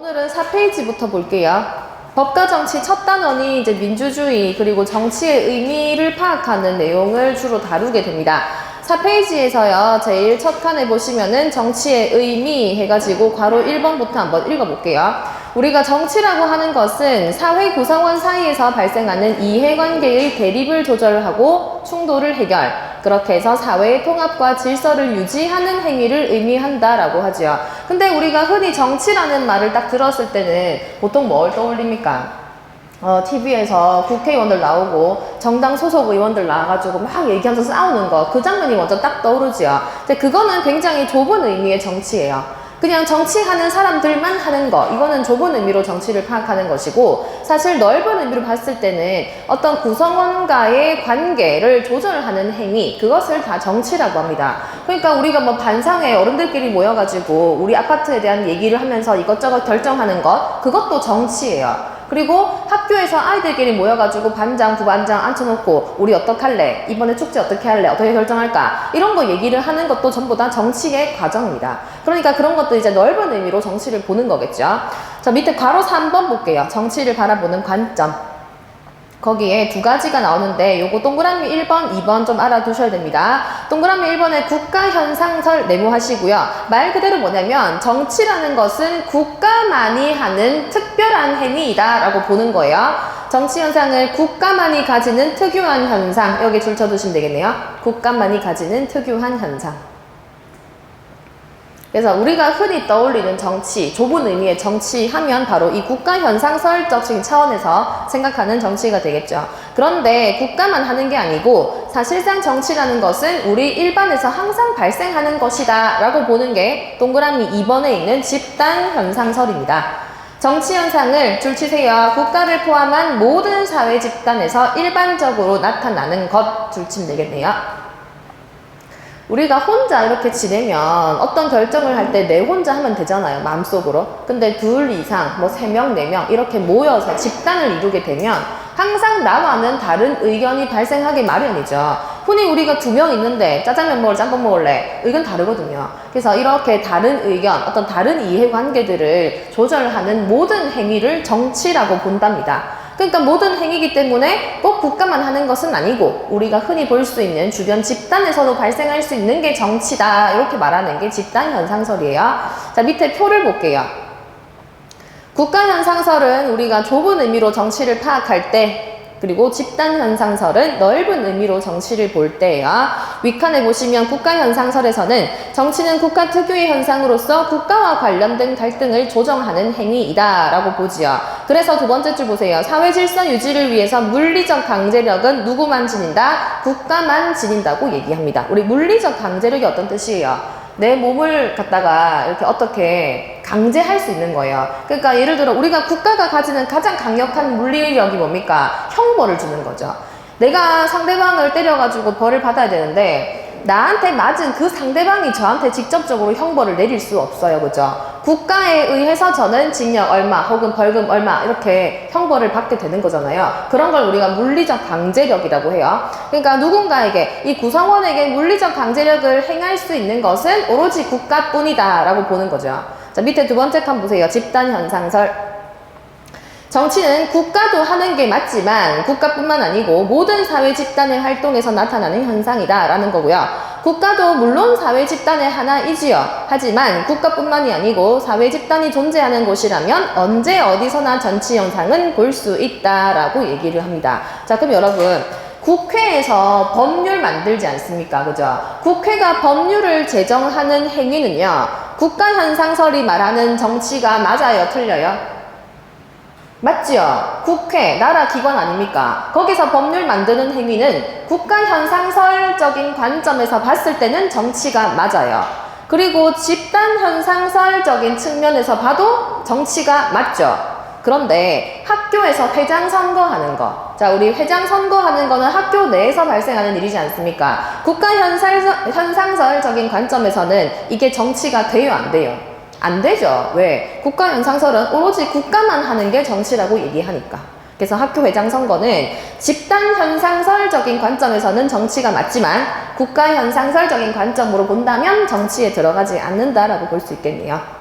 오늘은 4페이지부터 볼게요. 법과 정치 첫 단원이 이제 민주주의 그리고 정치의 의미를 파악하는 내용을 주로 다루게 됩니다. 4페이지에서요. 제일 첫 칸에 보시면은 정치의 의미 해가지고 괄호 1번부터 한번 읽어볼게요. 우리가 정치라고 하는 것은 사회 구성원 사이에서 발생하는 이해관계의 대립을 조절하고 충돌을 해결, 그렇게 해서 사회의 통합과 질서를 유지하는 행위를 의미한다라고 하죠. 근데 우리가 흔히 정치라는 말을 딱 들었을 때는 보통 뭘 떠올립니까? TV에서 국회의원들 나오고 정당 소속 의원들 나와가지고 막 얘기하면서 싸우는 거, 그 장면이 먼저 딱 떠오르죠. 근데 그거는 굉장히 좁은 의미의 정치예요. 그냥 정치하는 사람들만 하는 거, 이거는 좁은 의미로 정치를 파악하는 것이고, 사실 넓은 의미로 봤을 때는 어떤 구성원과의 관계를 조절하는 행위, 그것을 다 정치라고 합니다. 그러니까 우리가 뭐 반상회 어른들끼리 모여가지고 우리 아파트에 대한 얘기를 하면서 이것저것 결정하는 것, 그것도 정치예요. 그리고 학교에서 아이들끼리 모여가지고 반장, 부반장 앉혀놓고 우리 어떡할래? 이번에 축제 어떻게 할래? 어떻게 결정할까? 이런 거 얘기를 하는 것도 전부 다 정치의 과정입니다. 그러니까 그런 것도 이제 넓은 의미로 정치를 보는 거겠죠. 자, 밑에 괄호 3번 볼게요. 정치를 바라보는 관점. 거기에 두 가지가 나오는데 요거 동그라미 1번, 2번 좀 알아두셔야 됩니다. 동그라미 1번에 국가현상설 네모하시고요. 말 그대로 뭐냐면 정치라는 것은 국가만이 하는 특별한 행위이다 라고 보는 거예요. 정치 현상을 국가만이 가지는 특유한 현상, 여기 줄 쳐두시면 되겠네요. 국가만이 가지는 특유한 현상. 그래서 우리가 흔히 떠올리는 정치, 좁은 의미의 정치 하면 바로 이 국가현상설적인 차원에서 생각하는 정치가 되겠죠. 그런데 국가만 하는 게 아니고 사실상 정치라는 것은 우리 일반에서 항상 발생하는 것이다 라고 보는 게 동그라미 2번에 있는 집단현상설입니다. 정치 현상을 줄 치세요. 국가를 포함한 모든 사회 집단에서 일반적으로 나타나는 것 줄 치면 되겠네요. 우리가 혼자 이렇게 지내면 어떤 결정을 할 때 내 혼자 하면 되잖아요. 마음속으로. 근데 둘 이상, 뭐 3명, 4명 이렇게 모여서 집단을 이루게 되면 항상 나와는 다른 의견이 발생하기 마련이죠. 흔히 우리가 2명 있는데 짜장면 먹을래, 짬뽕 먹을래? 의견 다르거든요. 그래서 이렇게 다른 의견, 어떤 다른 이해관계들을 조절하는 모든 행위를 정치라고 본답니다. 그러니까 모든 행위이기 때문에 꼭 국가만 하는 것은 아니고 우리가 흔히 볼 수 있는 주변 집단에서도 발생할 수 있는 게 정치다 이렇게 말하는 게 집단현상설이에요. 자, 밑에 표를 볼게요. 국가현상설은 우리가 좁은 의미로 정치를 파악할 때, 그리고 집단현상설은 넓은 의미로 정치를 볼 때예요. 윗칸에 보시면 국가현상설에서는 정치는 국가 특유의 현상으로서 국가와 관련된 갈등을 조정하는 행위이다 라고 보지요. 그래서 두 번째 줄 보세요. 사회질서 유지를 위해서 물리적 강제력은 누구만 지닌다? 국가만 지닌다고 얘기합니다. 우리 물리적 강제력이 어떤 뜻이에요? 내 몸을 갖다가 이렇게 어떻게 강제할 수 있는 거예요. 그러니까 예를 들어 우리가 국가가 가지는 가장 강력한 물리력이 뭡니까? 형벌을 주는 거죠. 내가 상대방을 때려가지고 벌을 받아야 되는데 나한테 맞은 그 상대방이 저한테 직접적으로 형벌을 내릴 수 없어요. 그죠? 국가에 의해서 저는 징역 얼마 혹은 벌금 얼마 이렇게 형벌을 받게 되는 거잖아요. 그런 걸 우리가 물리적 강제력이라고 해요. 그러니까 누군가에게, 이 구성원에게 물리적 강제력을 행할 수 있는 것은 오로지 국가뿐이다 라고 보는 거죠. 자, 밑에 두 번째 칸 보세요. 집단현상설. 정치는 국가도 하는 게 맞지만 국가뿐만 아니고 모든 사회 집단의 활동에서 나타나는 현상이다 라는 거고요. 국가도 물론 사회 집단의 하나이지요. 하지만 국가뿐만이 아니고 사회 집단이 존재하는 곳이라면 언제 어디서나 정치 현상은 볼 수 있다라고 얘기를 합니다. 자, 그럼 여러분, 국회에서 법률 만들지 않습니까? 그죠? 국회가 법률을 제정하는 행위는요, 국가현상설이 말하는 정치가 맞아요? 틀려요? 맞죠? 국회, 나라 기관 아닙니까? 거기서 법률 만드는 행위는 국가현상설적인 관점에서 봤을 때는 정치가 맞아요. 그리고 집단현상설적인 측면에서 봐도 정치가 맞죠. 그런데 학교에서 회장 선거하는 거, 자, 우리 회장 선거하는 거는 학교 내에서 발생하는 일이지 않습니까? 국가현상설적인 관점에서는 이게 정치가 돼요, 안 돼요? 안 되죠. 왜? 국가현상설은 오로지 국가만 하는 게 정치라고 얘기하니까. 그래서 학교 회장 선거는 집단현상설적인 관점에서는 정치가 맞지만 국가현상설적인 관점으로 본다면 정치에 들어가지 않는다라고 볼 수 있겠네요.